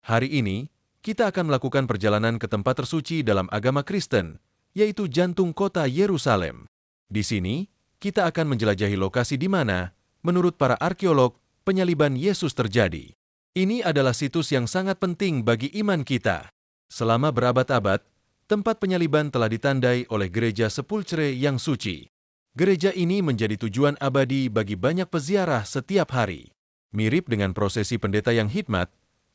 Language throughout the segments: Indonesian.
Hari ini, kita akan melakukan perjalanan ke tempat tersuci dalam agama Kristen, yaitu jantung kota Yerusalem. Di sini, kita akan menjelajahi lokasi di mana, menurut para arkeolog, penyaliban Yesus terjadi. Ini adalah situs yang sangat penting bagi iman kita. Selama berabad-abad, tempat penyaliban telah ditandai oleh gereja Sepulchre yang suci. Gereja ini menjadi tujuan abadi bagi banyak peziarah setiap hari. Mirip dengan prosesi pendeta yang hikmat,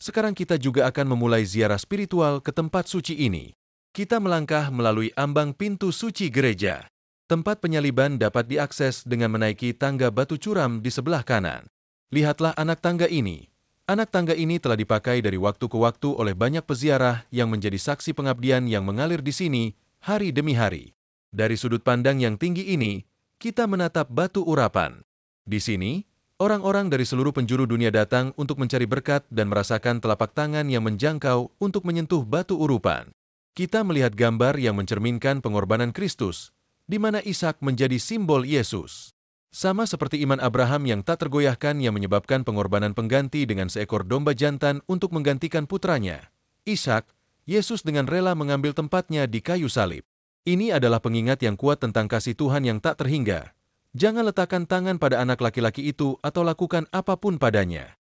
sekarang kita juga akan memulai ziarah spiritual ke tempat suci ini. Kita melangkah melalui ambang pintu suci gereja. Tempat penyaliban dapat diakses dengan menaiki tangga batu curam di sebelah kanan. Lihatlah anak tangga ini. Anak tangga ini telah dipakai dari waktu ke waktu oleh banyak peziarah yang menjadi saksi pengabdian yang mengalir di sini hari demi hari. Dari sudut pandang yang tinggi ini, kita menatap batu urapan. Di sini, orang-orang dari seluruh penjuru dunia datang untuk mencari berkat dan merasakan telapak tangan yang menjangkau untuk menyentuh batu urupan. Kita melihat gambar yang mencerminkan pengorbanan Kristus, di mana Ishak menjadi simbol Yesus. Sama seperti iman Abraham yang tak tergoyahkan yang menyebabkan pengorbanan pengganti dengan seekor domba jantan untuk menggantikan putranya, Ishak, Yesus dengan rela mengambil tempatnya di kayu salib. Ini adalah pengingat yang kuat tentang kasih Tuhan yang tak terhingga. Jangan letakkan tangan pada anak laki-laki itu atau lakukan apapun padanya.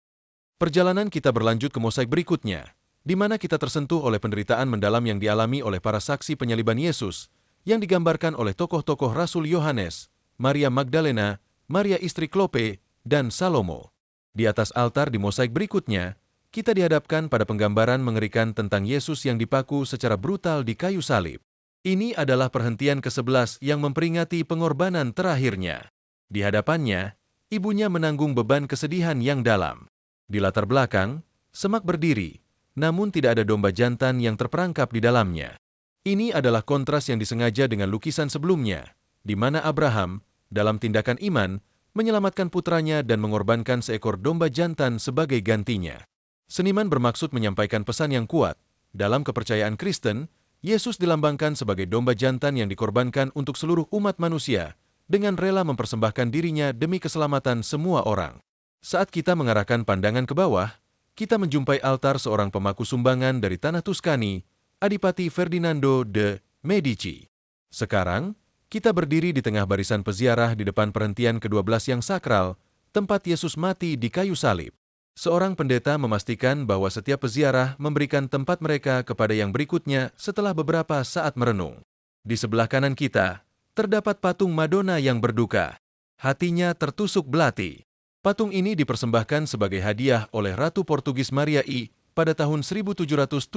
Perjalanan kita berlanjut ke mosaik berikutnya, di mana kita tersentuh oleh penderitaan mendalam yang dialami oleh para saksi penyaliban Yesus, yang digambarkan oleh tokoh-tokoh Rasul Yohanes, Maria Magdalena, Maria istri Klope, dan Salomo. Di atas altar di mosaik berikutnya, kita dihadapkan pada penggambaran mengerikan tentang Yesus yang dipaku secara brutal di kayu salib. Ini adalah perhentian ke-11 yang memperingati pengorbanan terakhirnya. Di hadapannya, ibunya menanggung beban kesedihan yang dalam. Di latar belakang, semak berdiri, namun tidak ada domba jantan yang terperangkap di dalamnya. Ini adalah kontras yang disengaja dengan lukisan sebelumnya, di mana Abraham, dalam tindakan iman, menyelamatkan putranya dan mengorbankan seekor domba jantan sebagai gantinya. Seniman bermaksud menyampaikan pesan yang kuat. Dalam kepercayaan Kristen, Yesus dilambangkan sebagai domba jantan yang dikorbankan untuk seluruh umat manusia, dengan rela mempersembahkan dirinya demi keselamatan semua orang. Saat kita mengarahkan pandangan ke bawah, kita menjumpai altar seorang pemaku sumbangan dari tanah Tuscany, Adipati Ferdinando de' Medici. Sekarang, kita berdiri di tengah barisan peziarah di depan perhentian ke-12 yang sakral, tempat Yesus mati di kayu salib. Seorang pendeta memastikan bahwa setiap peziarah memberikan tempat mereka kepada yang berikutnya setelah beberapa saat merenung. Di sebelah kanan kita, terdapat patung Madonna yang berduka. Hatinya tertusuk belati. Patung ini dipersembahkan sebagai hadiah oleh Ratu Portugis Maria I pada tahun 1778.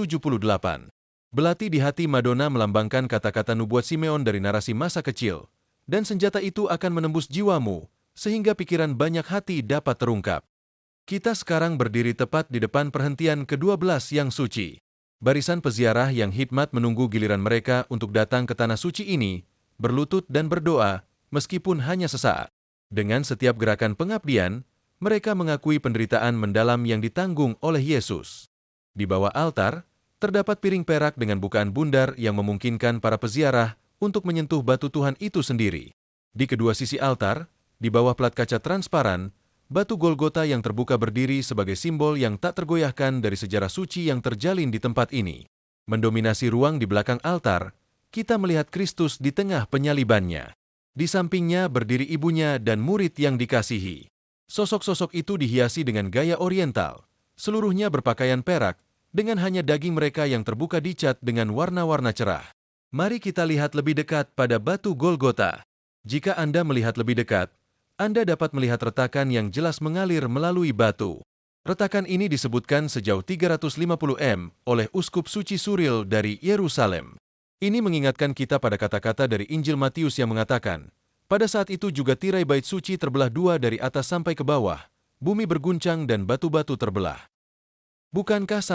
Belati di hati Madonna melambangkan kata-kata nubuat Simeon dari narasi masa kecil, dan senjata itu akan menembus jiwamu, sehingga pikiran banyak hati dapat terungkap. Kita sekarang berdiri tepat di depan perhentian ke-12 yang suci. Barisan peziarah yang hikmat menunggu giliran mereka untuk datang ke tanah suci ini, berlutut dan berdoa, meskipun hanya sesaat. Dengan setiap gerakan pengabdian, mereka mengakui penderitaan mendalam yang ditanggung oleh Yesus. Di bawah altar, terdapat piring perak dengan bukaan bundar yang memungkinkan para peziarah untuk menyentuh batu Tuhan itu sendiri. Di kedua sisi altar, di bawah plat kaca transparan, batu Golgota yang terbuka berdiri sebagai simbol yang tak tergoyahkan dari sejarah suci yang terjalin di tempat ini. Mendominasi ruang di belakang altar, kita melihat Kristus di tengah penyalibannya. Di sampingnya berdiri ibunya dan murid yang dikasihi. Sosok-sosok itu dihiasi dengan gaya oriental. Seluruhnya berpakaian perak, dengan hanya daging mereka yang terbuka dicat dengan warna-warna cerah. Mari kita lihat lebih dekat pada batu Golgota. Jika Anda melihat lebih dekat, Anda dapat melihat retakan yang jelas mengalir melalui batu. Retakan ini disebutkan sejauh 350 m oleh Uskup Suci Suril dari Yerusalem. Ini mengingatkan kita pada kata-kata dari Injil Matius yang mengatakan, pada saat itu juga tirai bait suci terbelah dua dari atas sampai ke bawah, bumi berguncang dan batu-batu terbelah. Bukankah